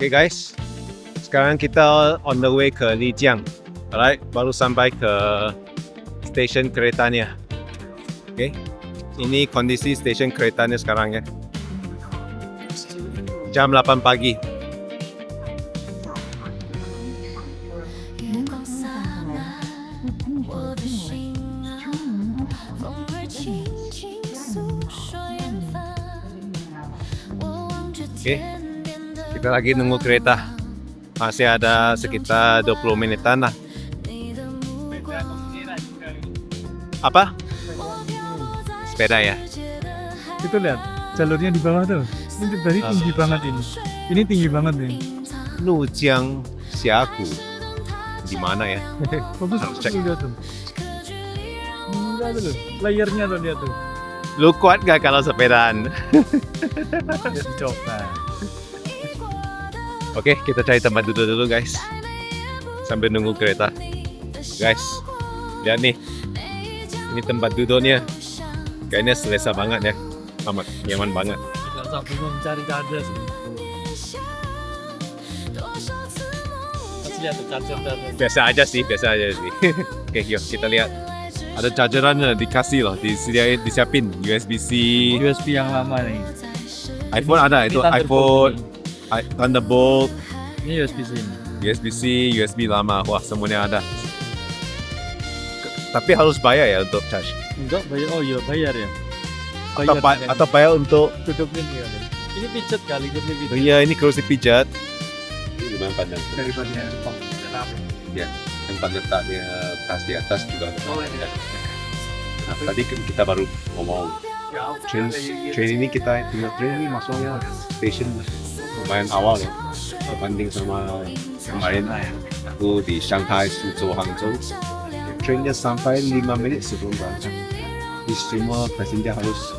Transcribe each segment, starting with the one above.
Okay guys, sekarang kita on the way ke Lijiang. Alright, baru sampai ke stesen keretanya. Okay, ini kondisi stesen keretanya sekarang ya. Jam 8 pagi. Oke, kita lagi nunggu kereta. Masih ada sekitar 20 menitan lah. Apa? Sepeda ya? Itu lihat jalurnya di bawah tuh. Ini tadi tinggi banget ini. Ini tinggi banget nih. Lujiang Xiagu. Di mana ya? Bagus Harus cek. lihat tuh. Enggak tuh, layernya tuh lihat tuh. Lu kuat gak kalau sepedaan? Lihat dicoba. Oke, kita cari tempat duduk dulu guys. Sambil nunggu kereta. Guys, lihat nih. Ini tempat duduknya. Kayaknya selesa banget ya. Amat nyaman banget. Enggak sampai mencari charger sih. Masih lihat tuh charger. Biasa aja sih. Oke, yuk kita lihat. Ada chargerannya dikasih loh, disiapin USB-C. USB yang lama nih. iPhone ada itu, Ini iPhone, Thunderbolt, Ini USB-C ini. USB-C, USB lama, wah semuanya ada. Tapi harus bayar ya untuk charge. Enggak bayar. Oh iya bayar ya. Atau bayar untuk duduk ini ya. Ini pijet kali ini pijet. iya ini kursi pijat. Ini lumayan panjang. Daripada Ya, tempat letaknya tas di atas juga. Oh iya. Nah, tadi kita baru ngomong train ini kita train ini masuknya station lumayan awal ya dibanding sama kemarin aku di Shanghai, Suzhou, Hangzhou. Trainnya sampai 5 menit sebelum berangkat. Di semua passenger harus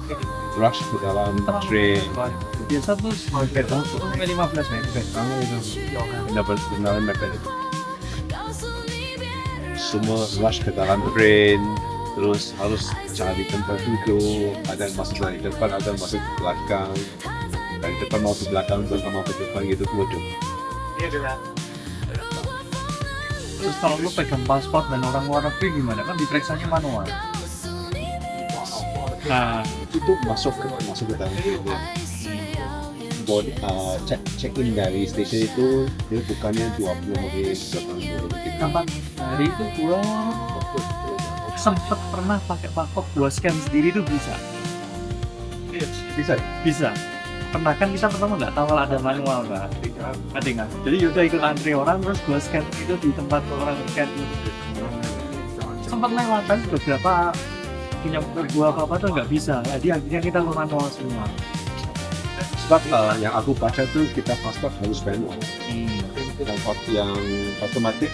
rush ke dalam train. Biasa tuh sampai 15 menit. Benar-benar mepet. Semua rush ke dalam train, terus harus cari tempat duduk. Ada yang masuk dari depan, ada yang masuk ke belakang. Dari depan mau ke belakang, belakang mau ke depan gitu waduh. Terus kalau lu pegang paspor dan orang luar negeri gimana? Kan diperiksanya manual. Nah, Itu masuk ke dalam trainnya. Check in dari stasiun itu dia bukannya 20 menit, 80 menit. kapan hari itu gua sempet pernah pakai paspor gua scan sendiri tuh bisa. Bisa. Pernah kan kita pertama nggak tahu kalau ada manual kan? Ngerti nggak? Jadi udah ikut antri orang terus gua scan itu di tempat orang scan itu. Sempat lewat kan beberapa punya motor gua apa tuh nggak bisa. Jadi akhirnya kita manual semua. Sebab yang aku baca tuh kita paspor harus manual. Yang otomatis,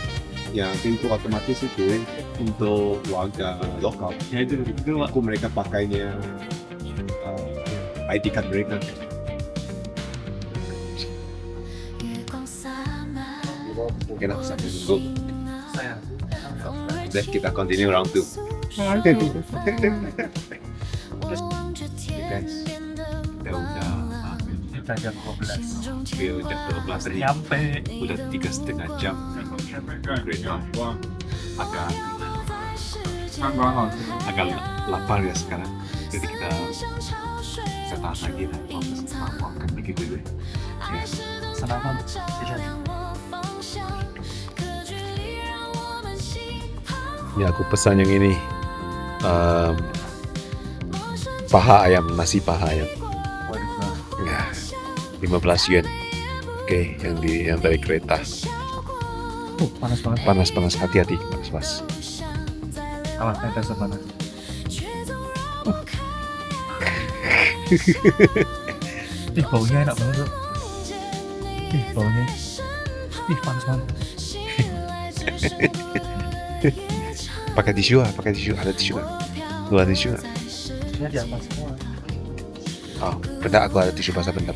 yang pintu otomatis itu untuk warga lokal. Ya itu Aku mereka pakainya ID card mereka. Oke lah, sampai dulu. saya. Udah kita continue round 2. Guys, kita udah Kita jam 12. jam 12 tadi. Nyampe. Udah 3,5 jam. Kereta agak lapar ya sekarang. Jadi kita tahan lagi lah. Makan lagi dulu. Ya. Sarapan. Ini aku pesan yang ini. Paha ayam, nasi paha ayam. Ya, 15 yuan. Oke, yang dari kereta. Panas banget. Panas, hati-hati, panas. Awas, ada sepanas. Ih, baunya enak banget tuh. Ih, baunya. Ih, panas banget. Pakai tisu, ada tisu. Lu ada tisu nggak? Ini di atas semua. Oh, bentar aku ada tisu basah bentar.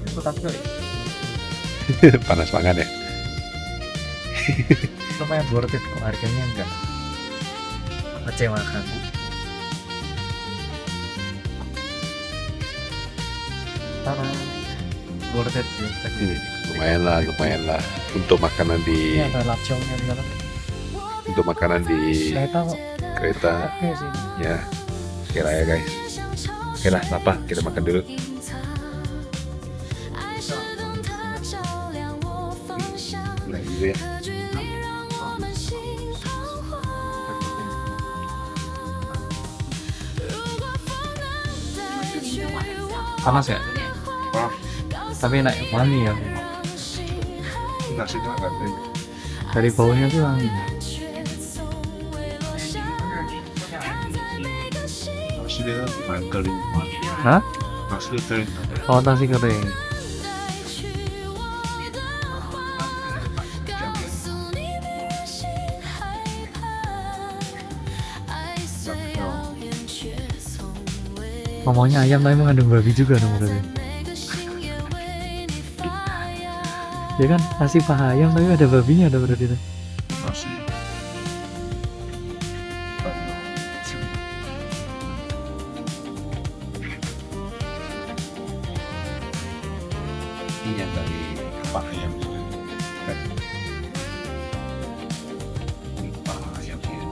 Itu tapi Panas banget ya. lumayan worth it kok, harganya enggak mengecewakan. Tara. worth it sih. Lumayan lah untuk makanan Ini di ada lapjongnya di sana. untuk makanan di Kereta kok. kereta Oke sih. ya. Oke lah ya guys. Oke lah, apa kita makan dulu. Nah, gitu ya. Panas ya? Tapi enak wangi ya. Nasinya agak Dari baunya tuh wangi. nasinya mangkal ini. Hah? Nasinya kering. Oh, nasi kering. Ngomongnya ayam tapi mengandung babi juga dong berarti. Ya kan nasi paha ayam tapi ada babinya ada berarti. Nasi. Ini yang dari paha ayam. Ini paha ayam ya.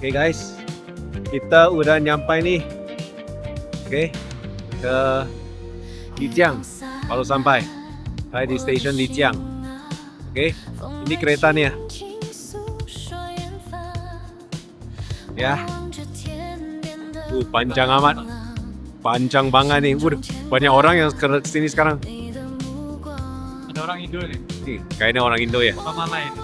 Oke guys, kita udah nyampai nih. Oke, ke Lijiang. Baru sampai. Saya di stasiun Lijiang. Oke, ini keretanya. Ya. Panjang amat. Panjang banget nih. Banyak orang yang ke sini sekarang. Ada orang Indo nih. Kayaknya orang Indo ya. Apa mana itu?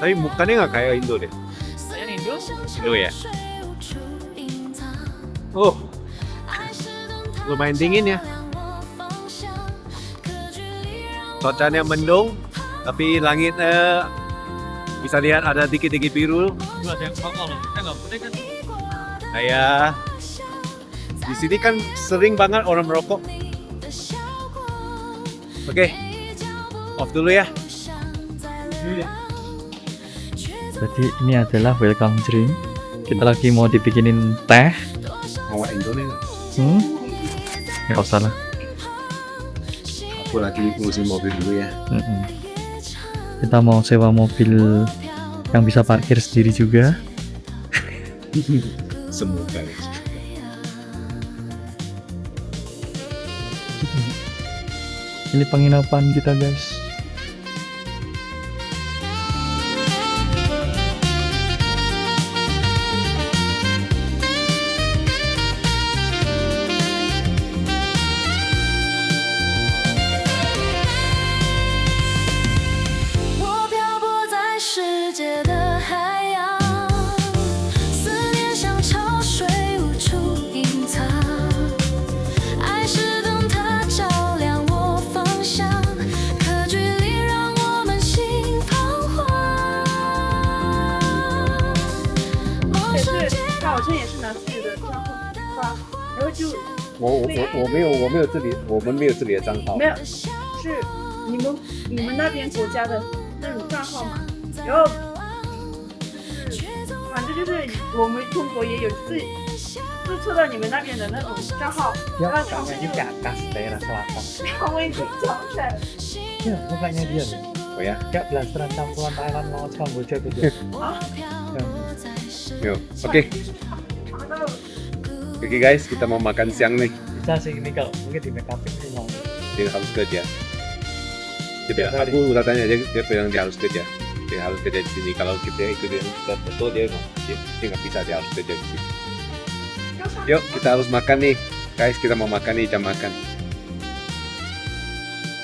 Tapi mukanya nggak kayak Indo deh. Saya Indo. Indo ya. Oh, lumayan dingin ya. Cuacanya mendung, tapi langit bisa lihat ada dikit-dikit biru. Itu ada yang bakal loh. Kita nggak boleh kan? Kayak di sini kan sering banget orang merokok. Oke, off dulu ya. Jadi ini adalah welcome drink. Kita lagi mau dibikinin teh. Mau Indonesia. Nggak usah lah. Aku lagi ngurusin mobil dulu ya. Kita mau sewa mobil yang bisa parkir sendiri juga. Semoga. Ini penginapan kita guys.我没有这里，我们没有这里的账号。没有，是你们那边国家的那种账号嘛？然后反正就是我们中国也有注册到你们那边的那种账号，然后上面就 Castella Selatan. 我已经找出来了。 Ya, mukanya dia nih. Oh ya, Kayak blasteran campuran Thailand lawan Kamboja gitu. yuk. Oke, oke guys, kita mau makan siang nih. Bisa sih ini kalau mungkin di make up itu mau. Dia harus kerja. Dia aku udah tanya dia bilang dia harus kerja. Dia harus kerja di sini. Kalau kita ikutin betul dia nggak bisa, dia harus kerja di sini. Yuk, kita harus makan nih, guys. Kita mau makan nih, jam makan.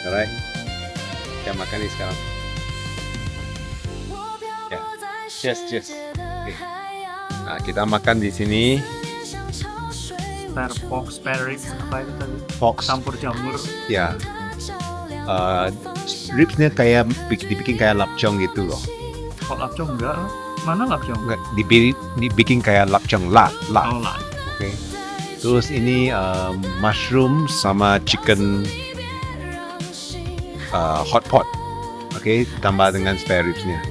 Alright, jam makan nih sekarang. Ya, cheers. Oke. Nah, kita makan di sini. Fox Paris apa itu tadi? Fox. Campur jamur. Ya. Ribsnya kayak dibikin kayak lapjong gitu loh. Kok lapjong enggak? Mana lapjong? Enggak, dibikin kayak lapjong lat. Oh lah. Oke. Terus ini mushroom sama chicken hot pot. Oke, tambah dengan spare ribsnya.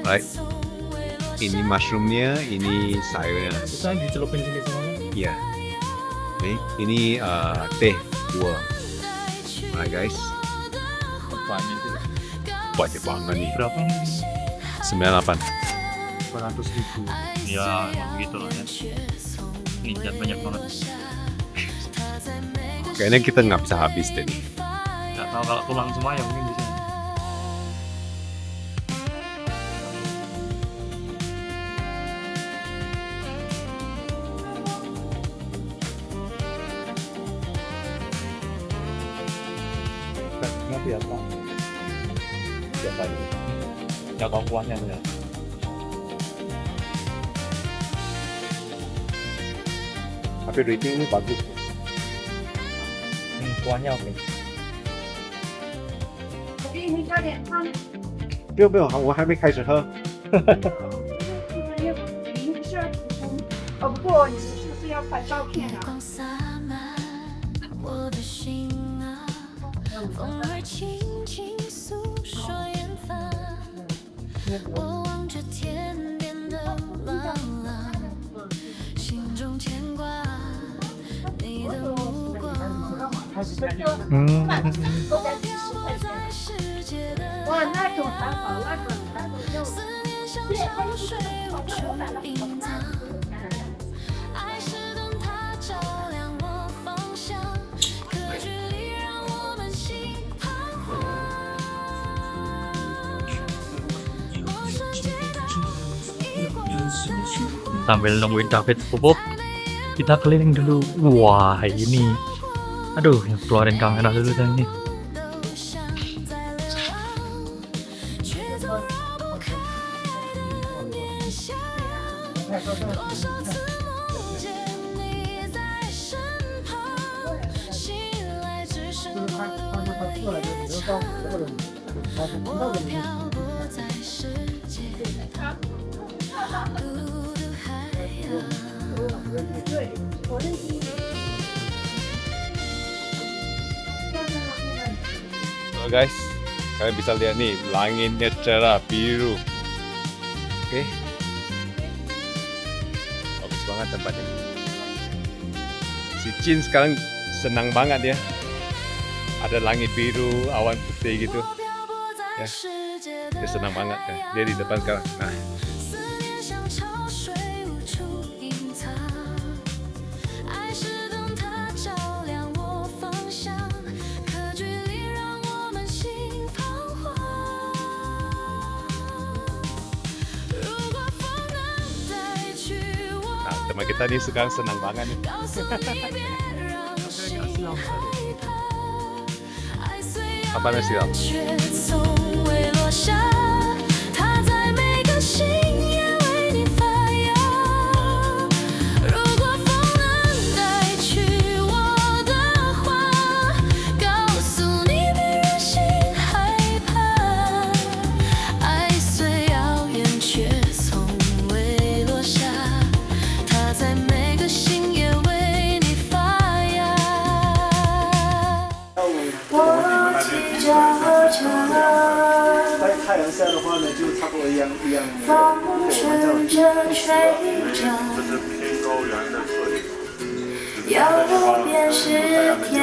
Right. Ini mushroomnya, ini sayurnya. Itu yang dicelupin sini semuanya. Iya. Ini teh buah. Alright guys. Banyak sih. Banyak banget nih. Berapa nih? 98. 200.000. Ya, gitu lah ya. Ini banyak banget. Kayaknya kita nggak bisa habis deh. Nggak tahu kalau pulang semua ya mungkin bisa. Nggak biasa. Biasa aja. Ya kalau kuahnya ya. Tapi rating ini bagus. Kuahnya oke. 我给你们加点汤。不用不用，我还没开始喝。您是要补充？哦，不过你们是不是要拍照片啊？我望着天边的朗朗，心中牵挂你的目光。哇，那种还好，那种就思念像潮水无处隐藏，爱是灯塔照亮我方向，可距离让我们心彷徨。陌生街道一晃而过。 Sambil nungguin David pupuk, kita keliling dulu. Wah, ini. Aduh, yang keluarin kamera dulu dan ini. 都像在流浪，却总绕不开的念想。多少次梦见你在身旁，醒来只剩我我漂泊在世界孤独海洋。对，我认识。 So guys, kalian bisa lihat nih langitnya cerah biru. Oke. Bagus banget tempatnya. Si Jin sekarang senang banget ya. Ada langit biru, awan putih gitu. Ya. Dia senang banget kan. Dia di depan sekarang. Nah, 思念像潮水无处隐藏，爱是灯塔照亮我方向，可距离让我们心彷徨。如果风能带去我， nah teman kita nih sekarang senang banget nih. 告诉你别让心害怕，爱虽遥 Apa nasi lam? 却从未落下，它在每个深夜为你发芽。如果风能带去我的话，告诉你别让心害怕。爱虽遥远，却从未落下，它在每个深夜为你发芽。我骑着车。 在太阳下的话呢，就差不多一样。风顺着吹着，这是偏高原的特点。右边是天。